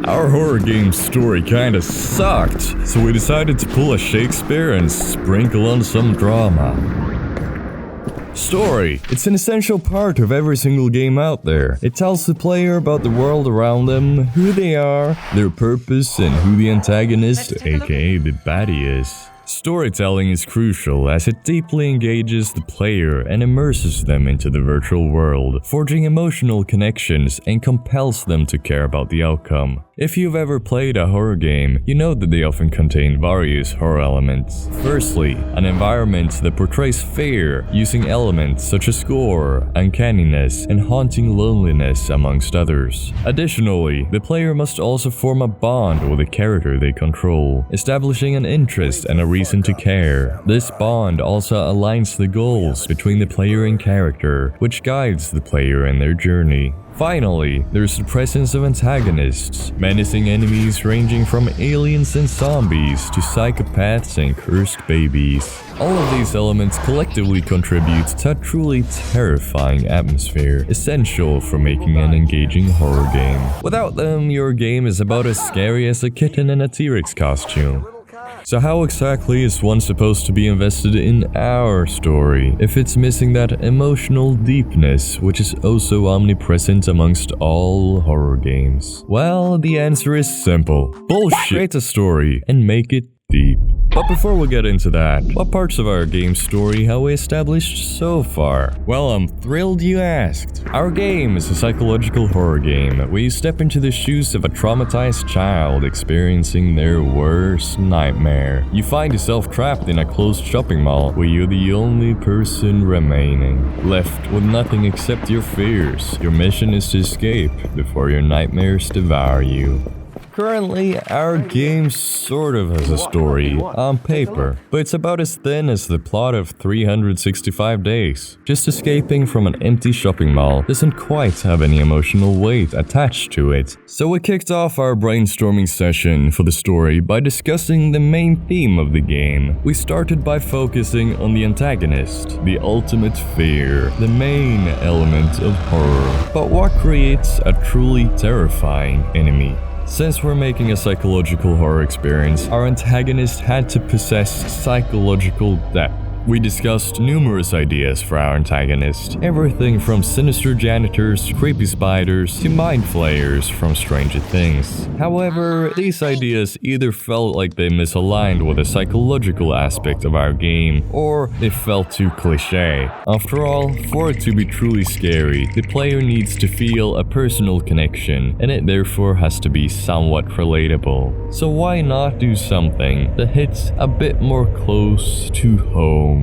Our horror game story kinda sucked, so we decided to pull a Shakespeare and sprinkle on some drama. Story. It's an essential part of every single game out there. It tells the player about the world around them, who they are, their purpose, and who the antagonist, aka the baddie, is. Storytelling is crucial as it deeply engages the player and immerses them into the virtual world, forging emotional connections and compels them to care about the outcome. If you've ever played a horror game, you know that they often contain various horror elements. Firstly, an environment that portrays fear, using elements such as gore, uncanniness, and haunting loneliness amongst others. Additionally, the player must also form a bond with the character they control, establishing an interest and a reason to care. This bond also aligns the goals between the player and character, which guides the player in their journey. Finally, there's the presence of antagonists, menacing enemies ranging from aliens and zombies to psychopaths and cursed babies. All of these elements collectively contribute to a truly terrifying atmosphere, essential for making an engaging horror game. Without them, your game is about as scary as a kitten in a T-Rex costume. So how exactly is one supposed to be invested in our story if it's missing that emotional deepness which is also omnipresent amongst all horror games? Well, the answer is simple. Bullshit! Create a story and make it deep. But before we get into that, what parts of our game story have we established so far? Well, I'm thrilled you asked. Our game is a psychological horror game where you step into the shoes of a traumatized child experiencing their worst nightmare. You find yourself trapped in a closed shopping mall where you're the only person remaining, left with nothing except your fears. Your mission is to escape before your nightmares devour you. Currently, our game sort of has a story on paper, but it's about as thin as the plot of 365 Days. Just escaping from an empty shopping mall doesn't quite have any emotional weight attached to it. So we kicked off our brainstorming session for the story by discussing the main theme of the game. We started by focusing on the antagonist, the ultimate fear, the main element of horror. But what creates a truly terrifying enemy? Since we're making a psychological horror experience, our antagonist had to possess psychological depth. We discussed numerous ideas for our antagonist, everything from sinister janitors, creepy spiders, to mind flayers from Stranger Things. However, these ideas either felt like they misaligned with the psychological aspect of our game, or they felt too cliché. After all, for it to be truly scary, the player needs to feel a personal connection, and it therefore has to be somewhat relatable. So why not do something that hits a bit more close to home?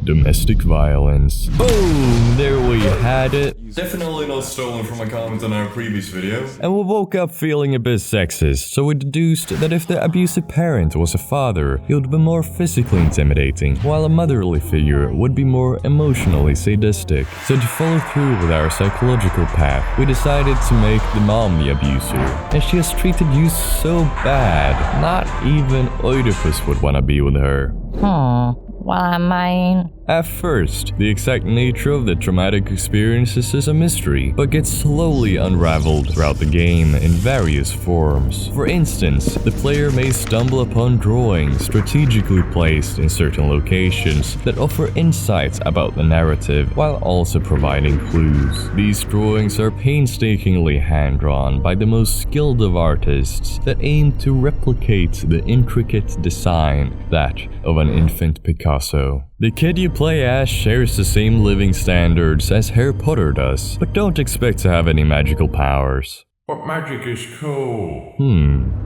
Domestic violence. Boom! There we had it. Definitely not stolen from a comment on our previous video. And we woke up feeling a bit sexist, so we deduced that if the abusive parent was a father, he would be more physically intimidating, while a motherly figure would be more emotionally sadistic. So to follow through with our psychological path, we decided to make the mom the abuser. And she has treated you so bad, not even Oedipus would wanna be with her. Well, I mean... At first, the exact nature of the traumatic experiences is a mystery, but gets slowly unraveled throughout the game in various forms. For instance, the player may stumble upon drawings strategically placed in certain locations that offer insights about the narrative while also providing clues. These drawings are painstakingly hand-drawn by the most skilled of artists that aim to replicate the intricate design that of an infant Picasso. The kid you play as shares the same living standards as Harry Potter does, but don't expect to have any magical powers. But magic is cool.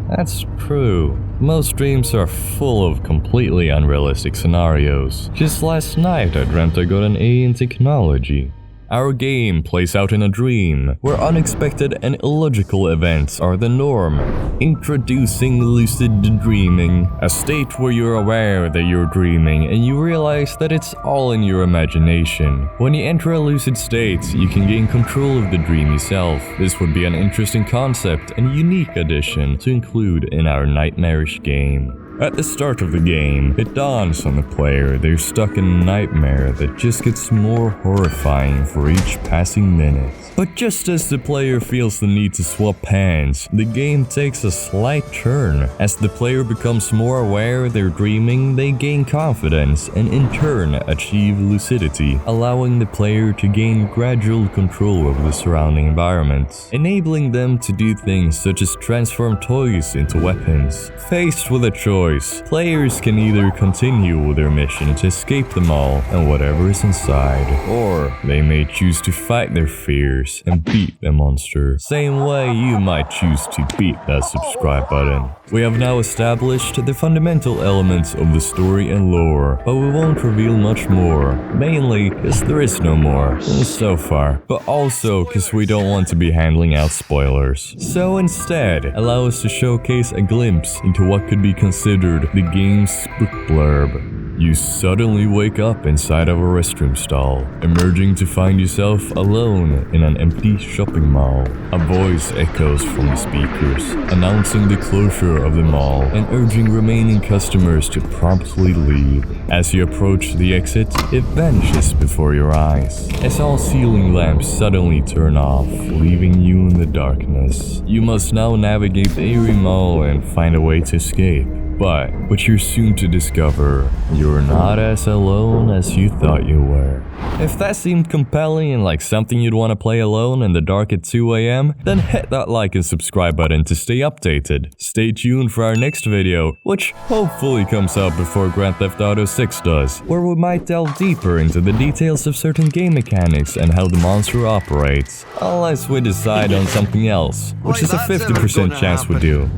That's true. Most dreams are full of completely unrealistic scenarios. Just last night I dreamt I got an A in technology. Our game plays out in a dream, where unexpected and illogical events are the norm. Introducing lucid dreaming, a state where you're aware that you're dreaming and you realize that it's all in your imagination. When you enter a lucid state, you can gain control of the dream yourself. This would be an interesting concept and unique addition to include in our nightmarish game. At the start of the game, it dawns on the player they're stuck in a nightmare that just gets more horrifying for each passing minute. But just as the player feels the need to swap hands, the game takes a slight turn. As the player becomes more aware they're dreaming, they gain confidence and in turn achieve lucidity, allowing the player to gain gradual control over the surrounding environment, enabling them to do things such as transform toys into weapons. Faced with a choice, players can either continue with their mission to escape the mall and whatever is inside, or they may choose to fight their fears and beat the monster. Same way you might choose to beat that subscribe button. We have now established the fundamental elements of the story and lore, but we won't reveal much more, mainly because there is no more, so far, but also because we don't want to be handling out spoilers. So instead, allow us to showcase a glimpse into what could be considered the game's book blurb. You suddenly wake up inside of a restroom stall, emerging to find yourself alone in an empty shopping mall. A voice echoes from the speakers, announcing the closure of the mall and urging remaining customers to promptly leave. As you approach the exit, it vanishes before your eyes, as all ceiling lamps suddenly turn off, leaving you in the darkness. You must now navigate the eerie mall and find a way to escape. But what you're soon to discover, you're not as alone as you thought you were. If that seemed compelling and like something you'd want to play alone in the dark at 2 AM, then hit that like and subscribe button to stay updated. Stay tuned for our next video, which hopefully comes out before Grand Theft Auto 6 does, where we might delve deeper into the details of certain game mechanics and how the monster operates, unless we decide on something else, which is a 50% chance we do.